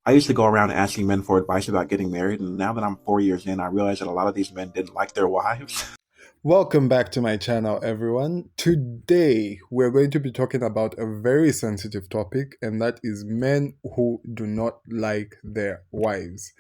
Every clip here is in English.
I used to go around asking men for advice about getting married, and now that I'm 4 years in, I realize that a lot of these men didn't like their wives. Welcome back to my channel, everyone. Today, we're going to be talking about a very sensitive topic, and that is men who do not like their wives.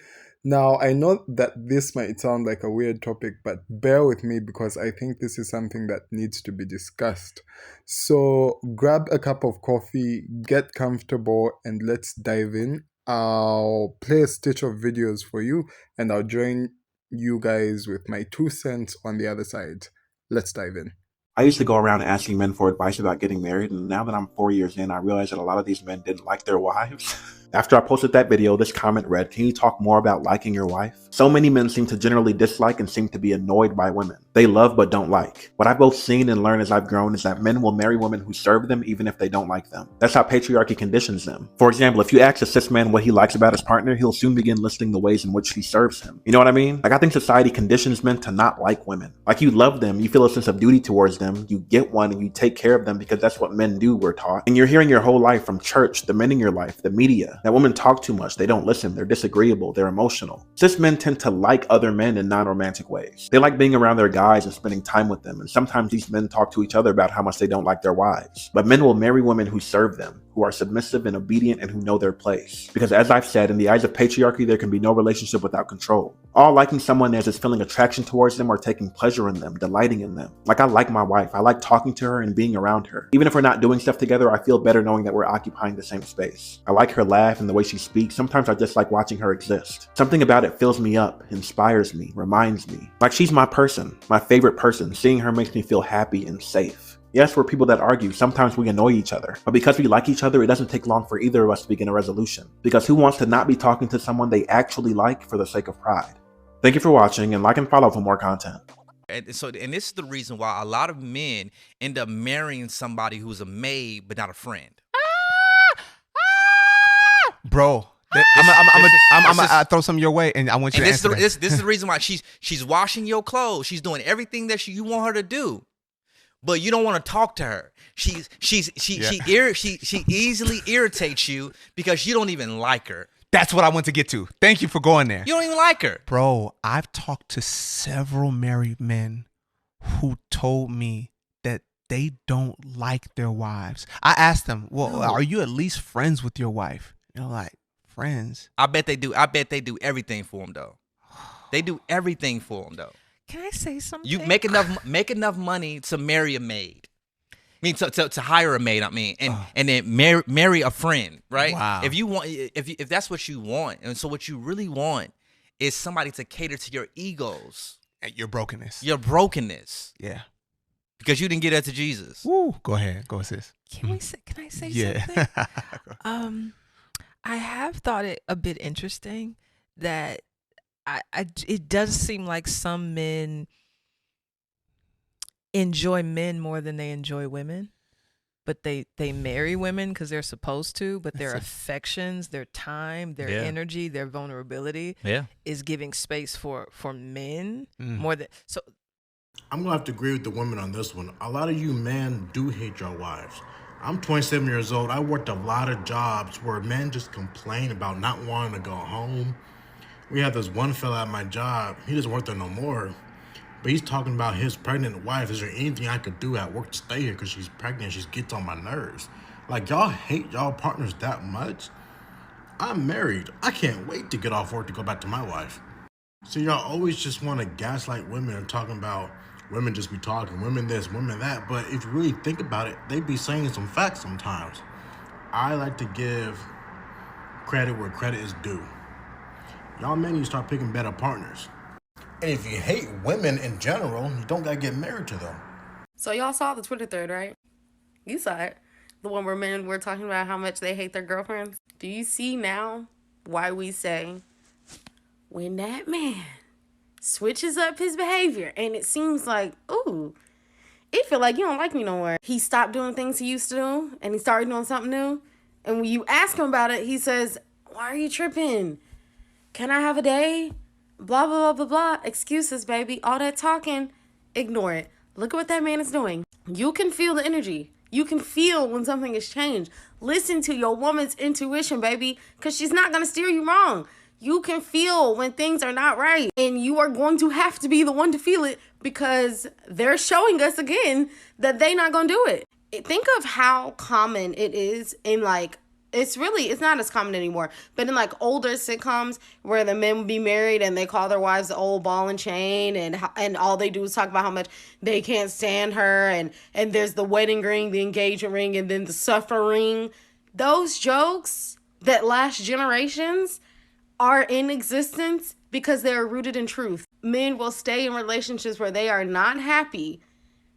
Now, I know that this might sound like a weird topic, but bear with me because I think this is something that needs to be discussed. So, grab a cup of coffee, get comfortable, and let's dive in. I'll play a stitch of videos for you, and I'll join you guys with my 2 cents on the other side. Let's dive in. I used to go around asking men for advice about getting married, and now that I'm 4 years in, I realize that a lot of these men didn't like their wives. After I posted that video, this comment read, "Can you talk more about liking your wife?" So many men seem to generally dislike and seem to be annoyed by women. They love but don't like. What I've both seen and learned as I've grown is that men will marry women who serve them even if they don't like them. That's how patriarchy conditions them. For example, if you ask a cis man what he likes about his partner, he'll soon begin listing the ways in which she serves him. You know what I mean? Like, I think society conditions men to not like women. Like, you love them, you feel a sense of duty towards them, you get one and you take care of them because that's what men do, we're taught. And you're hearing your whole life from church, the men in your life, the media, that women talk too much, they don't listen, they're disagreeable, they're emotional. Cis men tend to like other men in non-romantic ways. They like being around their guys and spending time with them, and sometimes these men talk to each other about how much they don't like their wives. But men will marry women who serve them, who are submissive and obedient and who know their place. Because as I've said, in the eyes of patriarchy, there can be no relationship without control. All liking someone is feeling attraction towards them or taking pleasure in them, delighting in them. Like, I like my wife, I like talking to her and being around her. Even if we're not doing stuff together, I feel better knowing that we're occupying the same space. I like her laugh and the way she speaks. Sometimes I just like watching her exist. Something about it fills me up, inspires me, reminds me. Like, she's my person, my favorite person. Seeing her makes me feel happy and safe. Yes, we're people that argue. Sometimes we annoy each other. But because we like each other, it doesn't take long for either of us to begin a resolution. Because who wants to not be talking to someone they actually like for the sake of pride? Thank you for watching, and like and follow for more content. And this is the reason why a lot of men end up marrying somebody who's a maid but not a friend. Bro, I'm gonna throw some your way, and I want you to answer that. This is the reason why she's washing your clothes. She's doing everything that you want her to do, but you don't want to talk to her. She easily irritates you because you don't even like her. That's what I want to get to. Thank you for going there. You don't even like her. Bro, I've talked to several married men who told me that they don't like their wives. I asked them, well, are you at least friends with your wife? They're like, friends? I bet they do. I bet they do everything for them, though. They do everything for them, though. Can I say something? You make enough money to marry a maid. I mean, to hire a maid. I mean, and then marry a friend, right? Wow. If you want, if that's what you want, and so what you really want is somebody to cater to your egos, And your brokenness. your brokenness, Yeah. because you didn't get that to Jesus. Woo. Go ahead. Go, sis. Can I say Yeah. something? I have thought it a bit interesting that it does seem like some men enjoy men more than they enjoy women, but they marry women because they're supposed to, but their affections, their time, their energy, their vulnerability is giving space for men more than so. I'm gonna have to agree with the women on this one. A lot of you men do hate your wives. I'm 27 years old. I worked a lot of jobs where men just complain about not wanting to go home. We have this one fella at my job. He doesn't work there no more, but he's talking about his pregnant wife. Is there anything I could do at work to stay here because she's pregnant? She gets on my nerves. Like, y'all hate y'all partners that much? I'm married. I can't wait to get off work to go back to my wife. So y'all always just want to gaslight women and talking about women just be talking, women this, women that. But if you really think about it, they be saying some facts sometimes. I like to give credit where credit is due. Y'all men need to start picking better partners. And if you hate women in general, you don't gotta get married to them. So y'all saw the Twitter thread, right? You saw it. The one where men were talking about how much they hate their girlfriends. Do you see now why we say when that man switches up his behavior and it seems like, ooh, it feel like you don't like me no more. He stopped doing things he used to do and he started doing something new. And when you ask him about it, he says, why are you tripping? Can I have a day? Blah, blah, blah, blah, blah. Excuses, baby. All that talking, ignore it. Look at what that man is doing. You can feel the energy. You can feel when something has changed. Listen to your woman's intuition, baby, because she's not going to steer you wrong. You can feel when things are not right, and you are going to have to be the one to feel it because they're showing us again that they're not going to do it. Think of how common it is in like, it's not as common anymore, but in like older sitcoms where the men would be married and they call their wives the old ball and chain, and all they do is talk about how much they can't stand her, and there's the wedding ring, the engagement ring, and then the suffering. Those jokes that last generations are in existence because they are rooted in truth. Men will stay in relationships where they are not happy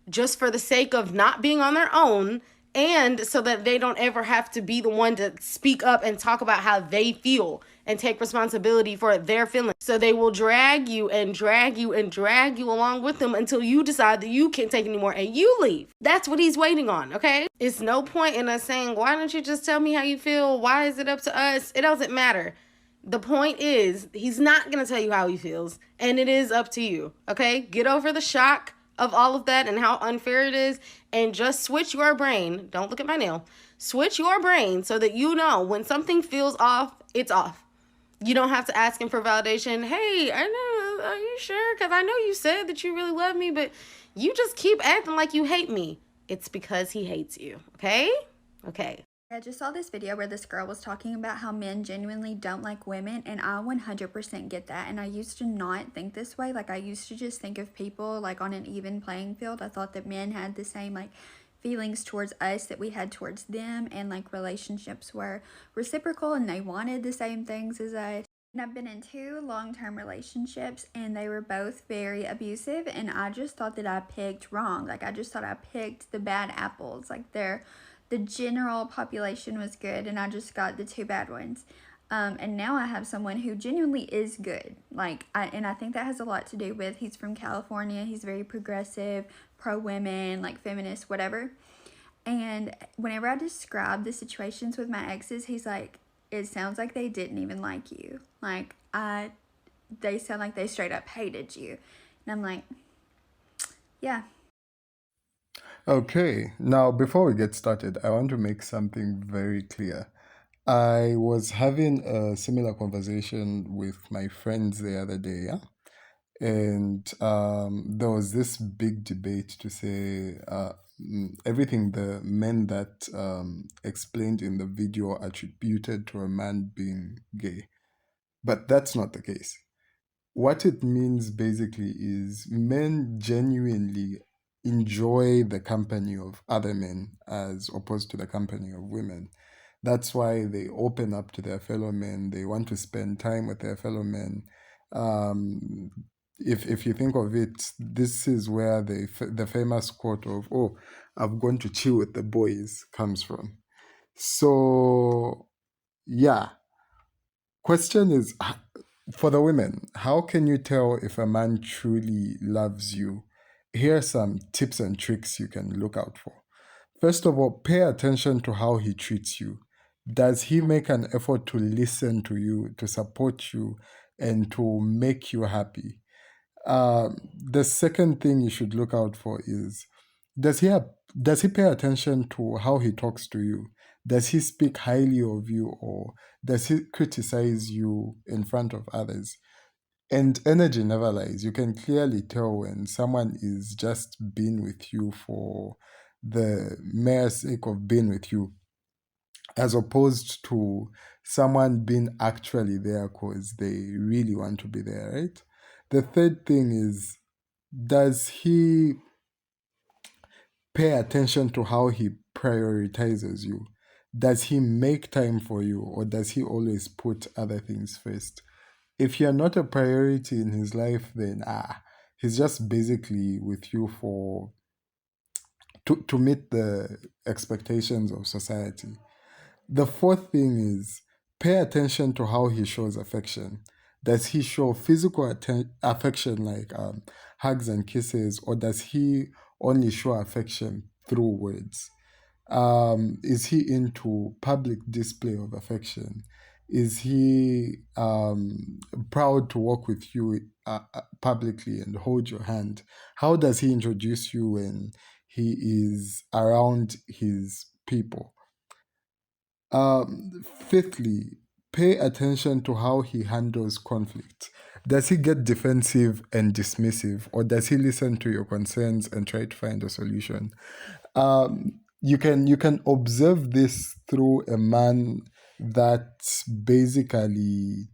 just for the sake of not being on their own, and so that they don't ever have to be the one to speak up and talk about how they feel and take responsibility for their feelings. So they will drag you and drag you and drag you along with them until you decide that you can't take anymore and you leave. That's what he's waiting on, okay? It's no point in us saying, why don't you just tell me how you feel? Why is it up to us? It doesn't matter. The point is, he's not going to tell you how he feels, and it is up to you, okay? Get over the shock of all of that and how unfair it is, and just switch your brain. Don't look at my nail. Switch your brain so that you know when something feels off, it's off. You don't have to ask him for validation. Hey, I know, are you sure? Because I know you said that you really love me, but you just keep acting like you hate me. It's because he hates you, okay? Okay. I just saw this video where this girl was talking about how men genuinely don't like women, and I 100% get that. And I used to not think this way. Like, I used to just think of people like on an even playing field. I thought that men had the same like feelings towards us that we had towards them, and like relationships were reciprocal and they wanted the same things as us. And I've been in 2 long-term relationships, and they were both very abusive, and I just thought that I picked wrong. Like, I just thought I picked the bad apples. Like, the general population was good, and I just got the 2 bad ones. And now I have someone who genuinely is good. Like, I think that has a lot to do with he's from California. He's very progressive, pro-women, like feminist, whatever. And whenever I describe the situations with my exes, he's like, it sounds like they didn't even like you. Like, they sound like they straight up hated you. And I'm like, yeah. Okay, now before we get started, I want to make something very clear. I was having a similar conversation with my friends the other day, yeah? And there was this big debate to say everything the men that explained in the video attributed to a man being gay. But that's not the case. What it means basically is men genuinely enjoy the company of other men as opposed to the company of women. That's why they open up to their fellow men. They want to spend time with their fellow men. If you think of it, this is where the famous quote of, oh, I've gone to chill with the boys comes from. So, yeah. Question is, for the women, how can you tell if a man truly loves you? Here are some tips and tricks you can look out for. First of all, pay attention to how he treats you. Does he make an effort to listen to you, to support you, and to make you happy? The second thing you should look out for is, does he pay attention to how he talks to you? Does he speak highly of you, or does he criticize you in front of others? And energy never lies. You can clearly tell when someone is just being with you for the mere sake of being with you, as opposed to someone being actually there because they really want to be there, right? The third thing is, does he pay attention to how he prioritizes you? Does he make time for you, or does he always put other things first? If you're not a priority in his life, then he's just basically with you to meet the expectations of society. The fourth thing is, pay attention to how he shows affection. Does he show physical affection like hugs and kisses, or does he only show affection through words? Is he into public display of affection? Is he proud to walk with you publicly and hold your hand? How does he introduce you when he is around his people? Fifthly, pay attention to how he handles conflict. Does he get defensive and dismissive, or does he listen to your concerns and try to find a solution? You can observe this through a man that basically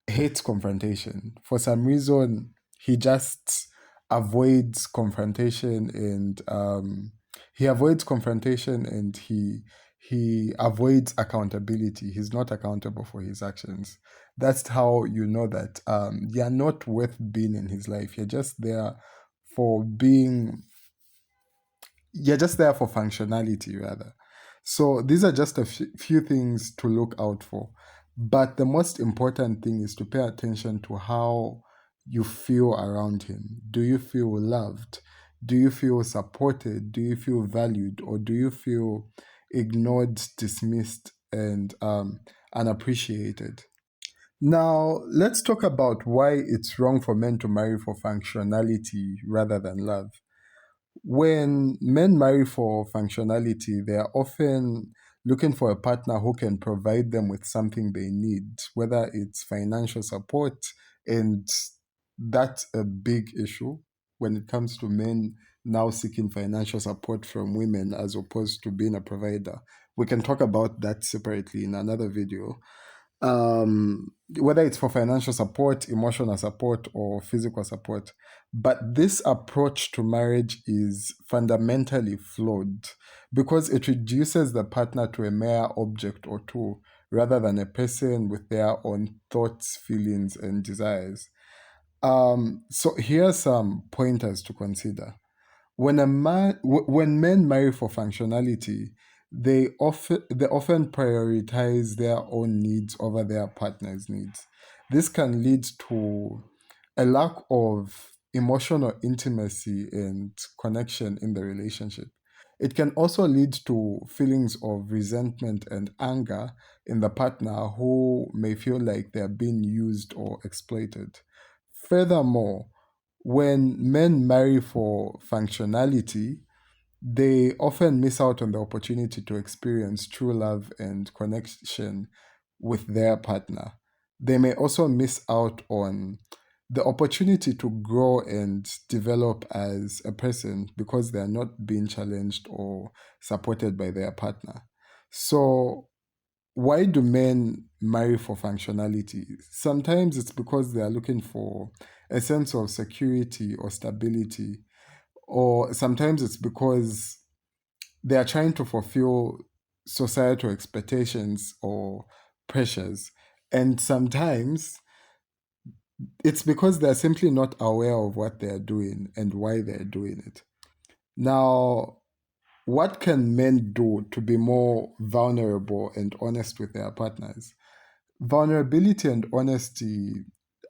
hates confrontation. For some reason, he just avoids confrontation, and he avoids confrontation, and he avoids accountability. He's not accountable for his actions. That's how you know that you're not worth being in his life. You're just there for being. You're just there for functionality, rather. So these are just a few things to look out for. But the most important thing is to pay attention to how you feel around him. Do you feel loved? Do you feel supported? Do you feel valued? Or do you feel ignored, dismissed, and unappreciated? Now, let's talk about why it's wrong for men to marry for functionality rather than love. When men marry for functionality, they are often looking for a partner who can provide them with something they need, whether it's financial support, and that's a big issue when it comes to men now seeking financial support from women as opposed to being a provider. We can talk about that separately in another video. Whether it's for financial support, emotional support, or physical support. But this approach to marriage is fundamentally flawed because it reduces the partner to a mere object or tool rather than a person with their own thoughts, feelings, and desires. So here are some pointers to consider. When men marry for functionality, they often prioritize their own needs over their partner's needs. This can lead to a lack of emotional intimacy and connection in the relationship. It can also lead to feelings of resentment and anger in the partner who may feel like they're being used or exploited. Furthermore, when men marry for functionality, they often miss out on the opportunity to experience true love and connection with their partner. They may also miss out on the opportunity to grow and develop as a person because they are not being challenged or supported by their partner. So, why do men marry for functionality? Sometimes it's because they are looking for a sense of security or stability, or sometimes it's because they are trying to fulfill societal expectations or pressures. And sometimes it's because they're simply not aware of what they're doing and why they're doing it. Now, what can men do to be more vulnerable and honest with their partners? Vulnerability and honesty,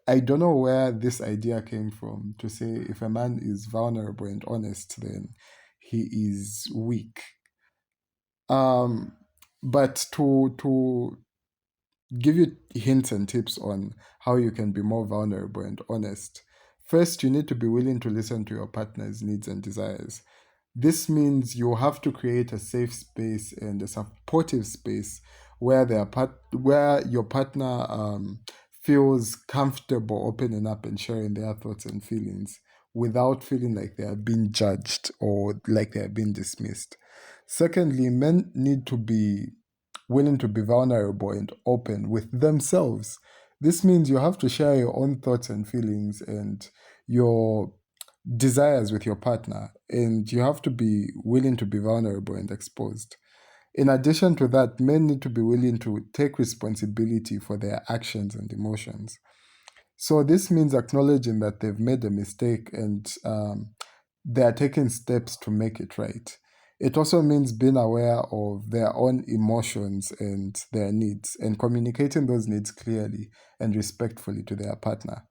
I don't know where this idea came from to say if a man is vulnerable and honest, then he is weak. But to give you hints and tips on how you can be more vulnerable and honest, first, you need to be willing to listen to your partner's needs and desires. This means you have to create a safe space and a supportive space where your partner feels comfortable opening up and sharing their thoughts and feelings without feeling like they are being judged or like they are being dismissed. Secondly, men need to be willing to be vulnerable and open with themselves. This means you have to share your own thoughts and feelings and your desires with your partner, and you have to be willing to be vulnerable and exposed. In addition to that, men need to be willing to take responsibility for their actions and emotions. So this means acknowledging that they've made a mistake and they are taking steps to make it right. It also means being aware of their own emotions and their needs and communicating those needs clearly and respectfully to their partner.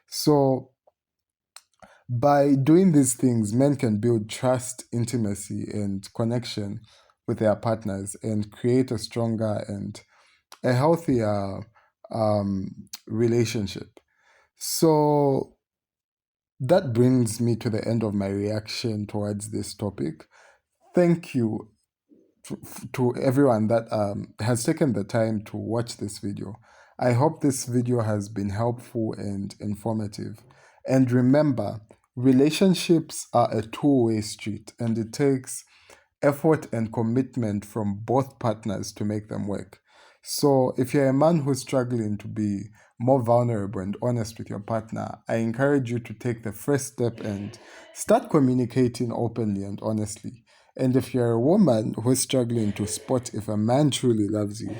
So by doing these things, men can build trust, intimacy, and connection with their partners and create a stronger and a healthier relationship. So that brings me to the end of my reaction towards this topic. Thank you to everyone that has taken the time to watch this video. I hope this video has been helpful and informative. And remember, relationships are a two-way street, and it takes effort and commitment from both partners to make them work. So if you're a man who's struggling to be more vulnerable and honest with your partner, I encourage you to take the first step and start communicating openly and honestly. And if you're a woman who's struggling to spot if a man truly loves you,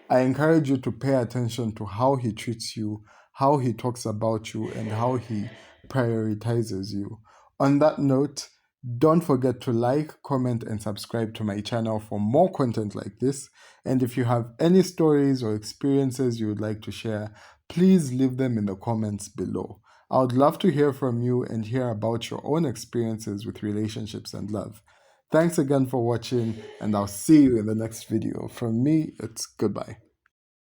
I encourage you to pay attention to how he treats you, how he talks about you, and how he prioritizes you. On that note, don't forget to like, comment, and subscribe to my channel for more content like this. And if you have any stories or experiences you would like to share, please leave them in the comments below. I would love to hear from you and hear about your own experiences with relationships and love. Thanks again for watching, and I'll see you in the next video. From me, it's goodbye.